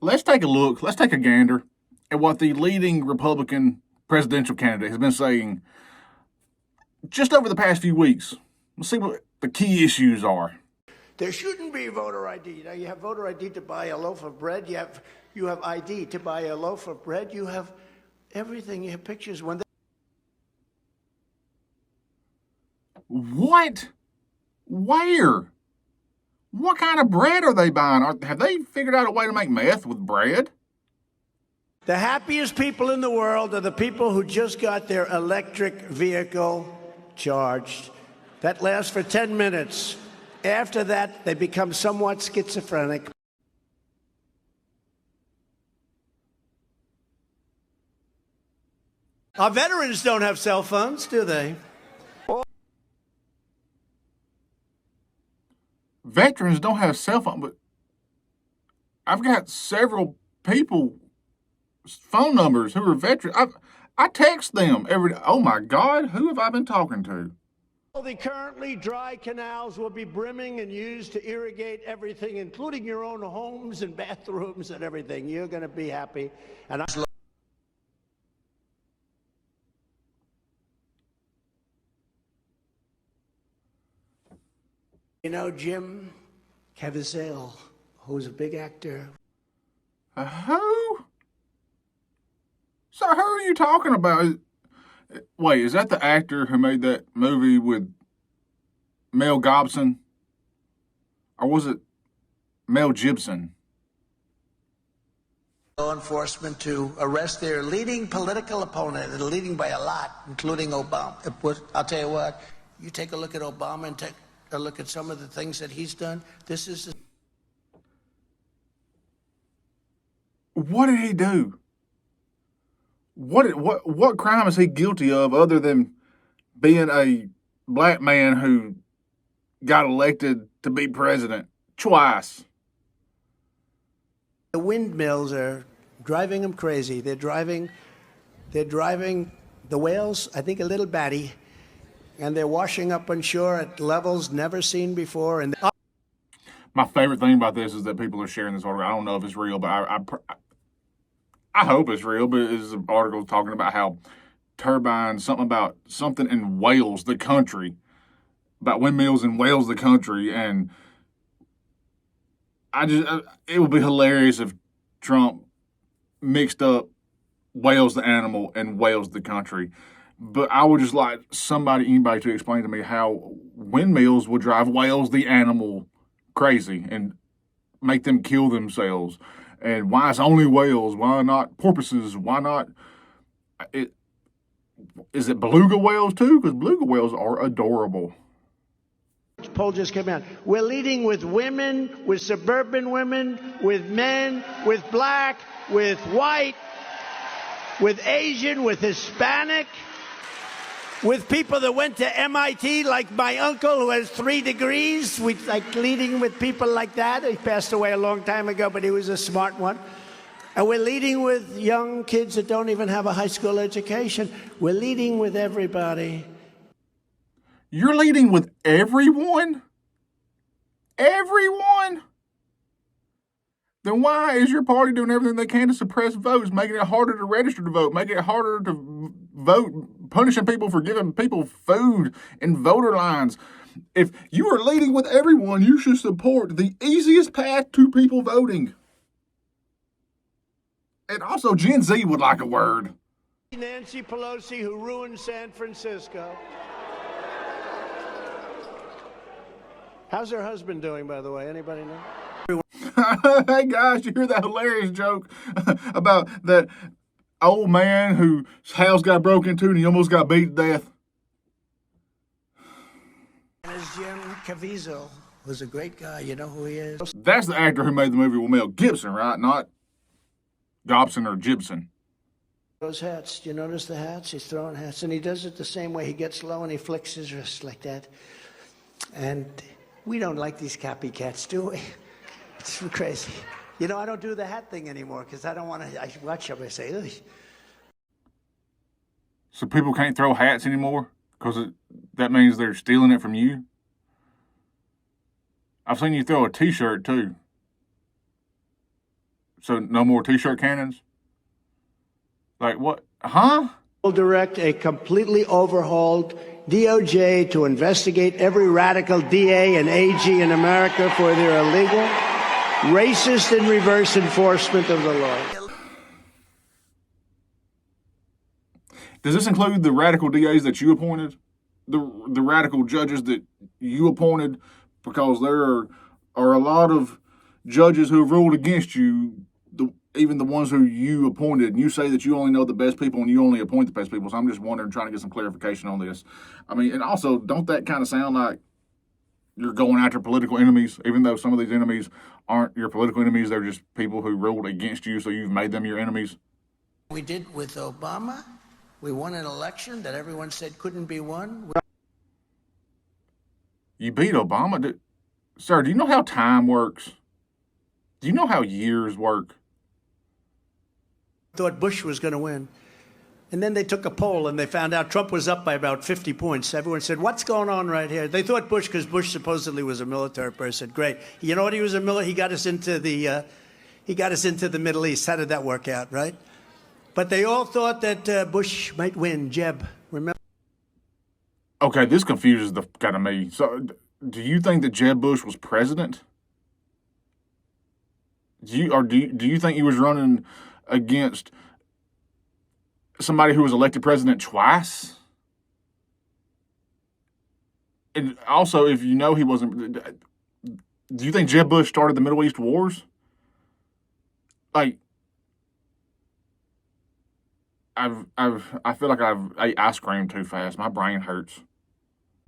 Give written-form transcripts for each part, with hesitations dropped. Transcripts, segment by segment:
Let's take a look. Let's take a gander at what the leading Republican presidential candidate has been saying just over the past few weeks. Let's see what the key issues are. There shouldn't be voter ID. Now you have voter ID to buy a loaf of bread. You have ID to buy a loaf of bread. You have everything. You have pictures. What? Where? What kind of bread are they buying? Have they figured out a way to make meth with bread? The happiest people in the world are the people who just got their electric vehicle charged. That lasts for 10 minutes. After that, they become somewhat schizophrenic. Our veterans don't have cell phones, do they? Veterans don't have cell phones, but I've got several people phone numbers who are veterans. I text them every day. Oh my God, who have I been talking to? The currently dry canals will be brimming and used to irrigate everything, including your own homes and bathrooms and everything. You're going to be happy. And you know, Jim Caviezel, who's a big actor. Who? So who are you talking about? Wait, is that the actor who made that movie with Mel Gibson? Or was it Mel Gibson? Law enforcement to arrest their leading political opponent, and leading by a lot, including Obama. I'll tell you what, you take a look at Obama and take a look at some of the things that he's done. This is... What did he do? What crime is he guilty of other than being a black man who got elected to be president twice? The windmills are driving them crazy. They're driving the whales, I think, a little batty, and they're washing up on shore at levels never seen before. And my favorite thing about this is that people are sharing this article. I don't know if it's real, but I hope it's real. But it's an article talking about how turbines, something in Wales, the country, about windmills in Wales, the country, and it would be hilarious if Trump mixed up Wales the animal and Wales the country. But I would just like anybody to explain to me how windmills would drive whales the animal crazy and make them kill themselves. And why it's only whales? Why not porpoises? Why not? Is it beluga whales too? Because beluga whales are adorable. Poll just came out. We're leading with women, with suburban women, with men, with black, with white, with Asian, with Hispanic, with people that went to MIT, like my uncle who has 3 degrees. We like leading with people like that. He passed away a long time ago, but he was a smart one. And we're leading with young kids that don't even have a high school education. We're leading with everybody. You're leading with everyone? Everyone? Then why is your party doing everything they can to suppress votes, making it harder to register to vote, making it harder to vote, punishing people for giving people food in voter lines? If you are leading with everyone, you should support the easiest path to people voting. And also, Gen Z would like a word. Nancy Pelosi, who ruined San Francisco. How's her husband doing, by the way? Anybody know? Hey guys, you hear that hilarious joke about that old man whose house got broken into and he almost got beat to death? And it's Jim Caviezel, who's a great guy. You know who he is? That's the actor who made the movie with Mel Gibson, right? Not Gobson or Gibson. Those hats. Do you notice the hats? He's throwing hats, and he does it the same way. He gets low and he flicks his wrist like that. And we don't like these copycats, do we? It's crazy. You know, I don't do the hat thing anymore because I don't want to. I watch somebody say, ugh. So people can't throw hats anymore because that means they're stealing it from you? I've seen you throw a T-shirt too. So no more T-shirt cannons? Like what? Huh? Will direct a completely overhauled DOJ to investigate every radical DA and AG in America for their illegal, racist, and reverse enforcement of the law. Does this include the radical DAs that you appointed? The radical judges that you appointed? Because there are a lot of judges who have ruled against you, even the ones who you appointed, and you say that you only know the best people and you only appoint the best people. So I'm just wondering, trying to get some clarification on this. I mean, and also, don't that kind of sound like you're going after political enemies, even though some of these enemies aren't your political enemies, they're just people who ruled against you, so you've made them your enemies? We did with Obama. We won an election that everyone said couldn't be won. You beat Obama? Sir, do you know how time works? Do you know how years work? Thought Bush was going to win. And then they took a poll and they found out Trump was up by about 50 points. Everyone said, what's going on right here? They thought Bush, because Bush supposedly was a military person. Great. You know what? He was a military. He got us into the Middle East. How did that work out, right? But they all thought that Bush might win. Jeb, remember? Okay, this confuses the kind of me. So, do you think that Jeb Bush was president? Do you think he was running against somebody who was elected president twice? And also, if you know he wasn't, do you think Jeb Bush started the Middle East wars? Like, I feel like I've ate ice cream too fast. My brain hurts.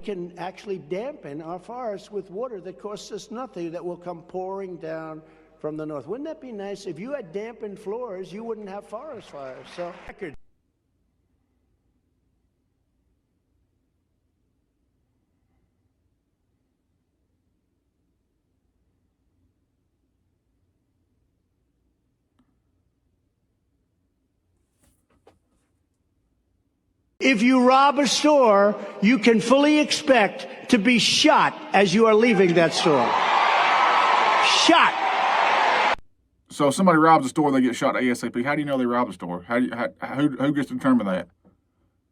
Can actually dampen our forests with water that costs us nothing, that will come pouring down from the north. Wouldn't that be nice? If you had dampened floors, you wouldn't have forest fires. So, if you rob a store, you can fully expect to be shot as you are leaving that store. Shot. So if somebody robs a store, they get shot ASAP. How do you know they robbed a store? Who gets to determine that?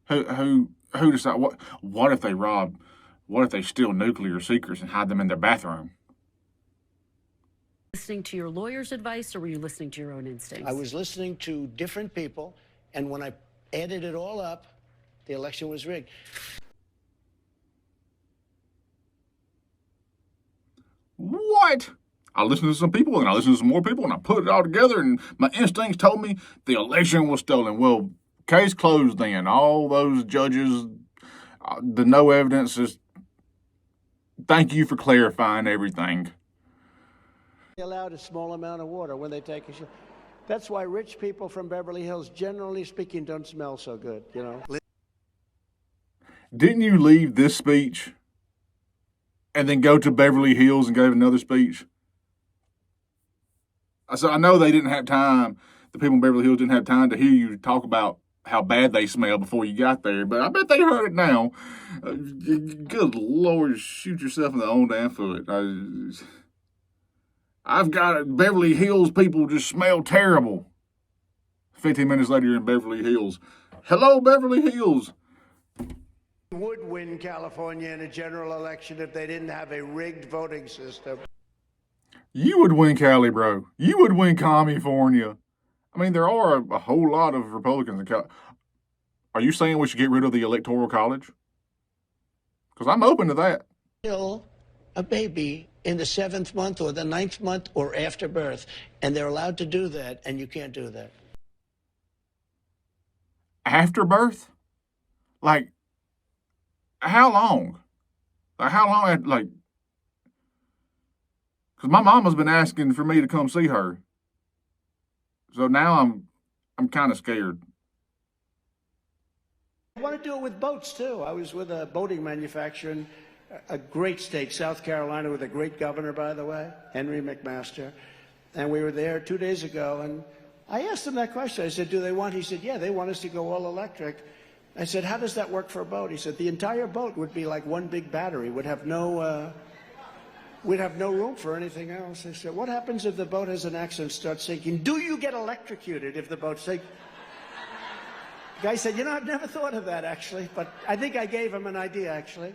Who decide what if they rob? What if they steal nuclear secrets and hide them in their bathroom? Listening to your lawyer's advice, or were you listening to your own instincts? I was listening to different people, and when I added it all up, the election was rigged. What? I listened to some people, and I listened to some more people, and I put it all together, and my instincts told me the election was stolen. Well, case closed then. All those judges, the no evidence is. Thank you for clarifying everything. They allowed a small amount of water when they take a shower. That's why rich people from Beverly Hills, generally speaking, don't smell so good, you know. Didn't you leave this speech and then go to Beverly Hills and give another speech? So I know they didn't have time. The people in Beverly Hills didn't have time to hear you talk about how bad they smell before you got there, but I bet they heard it now. Good Lord, shoot yourself in the own damn foot. I've got it. Beverly Hills people just smell terrible. 15 minutes later, you're in Beverly Hills. Hello, Beverly Hills. Would win California in a general election if they didn't have a rigged voting system. You would win Cali, bro. You would win California. I mean, there are a whole lot of Republicans in Cali. Are you saying we should get rid of the Electoral College? Because I'm open to that. Kill a baby in the 7th month or the 9th month or after birth, and they're allowed to do that, and you can't do that. After birth? Like, how long? Like, how long? Like, because my mama's been asking for me to come see her. So now I'm kind of scared. I want to do it with boats, too. I was with a boating manufacturer in a great state, South Carolina, with a great governor, by the way, Henry McMaster. And we were there 2 days ago, and I asked him that question. I said, do they want? He said, yeah, they want us to go all electric. I said, how does that work for a boat? He said, the entire boat would be like one big battery, would have no we'd have no room for anything else. They said, what happens if the boat has an accident, starts sinking? Do you get electrocuted if the boat sinks? The guy said, I've never thought of that, actually, but I think I gave him an idea, actually.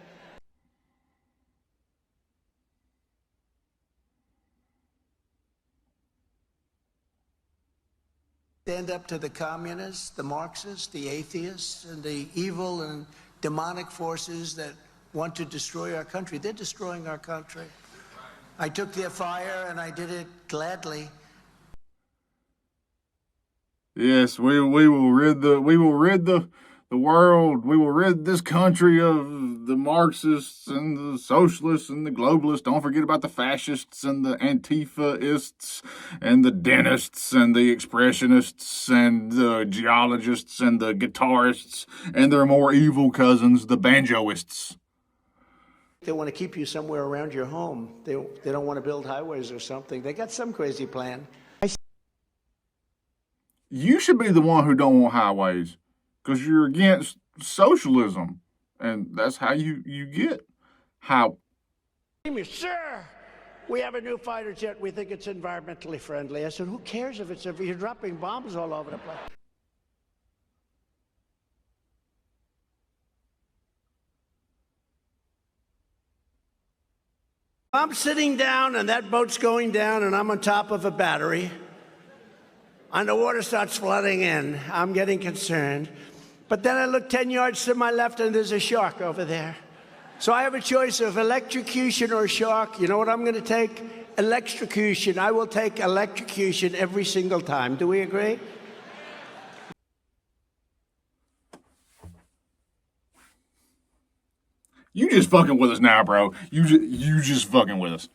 Stand up to the communists, the Marxists, the atheists, and the evil and demonic forces that want to destroy our country. They're destroying our country. I took their fire and I did it gladly. Yes, we will rid the world. We will rid this country of the Marxists and the socialists and the globalists. Don't forget about the fascists and the Antifaists and the dentists and the expressionists and the geologists and the guitarists and their more evil cousins, the banjoists. They want to keep you somewhere around your home. They don't want to build highways or something. They got some crazy plan. You should be the one who don't want highways because you're against socialism, and that's how you get how. Sir, we have a new fighter jet. We think it's environmentally friendly. I said, who cares if you're dropping bombs all over the place? I'm sitting down and that boat's going down and I'm on top of a battery and the water starts flooding in. I'm getting concerned. But then I look 10 yards to my left and there's a shark over there. So I have a choice of electrocution or shark. You know what I'm going to take? Electrocution. I will take electrocution every single time. Do we agree? You just fucking with us now, bro. You just fucking with us.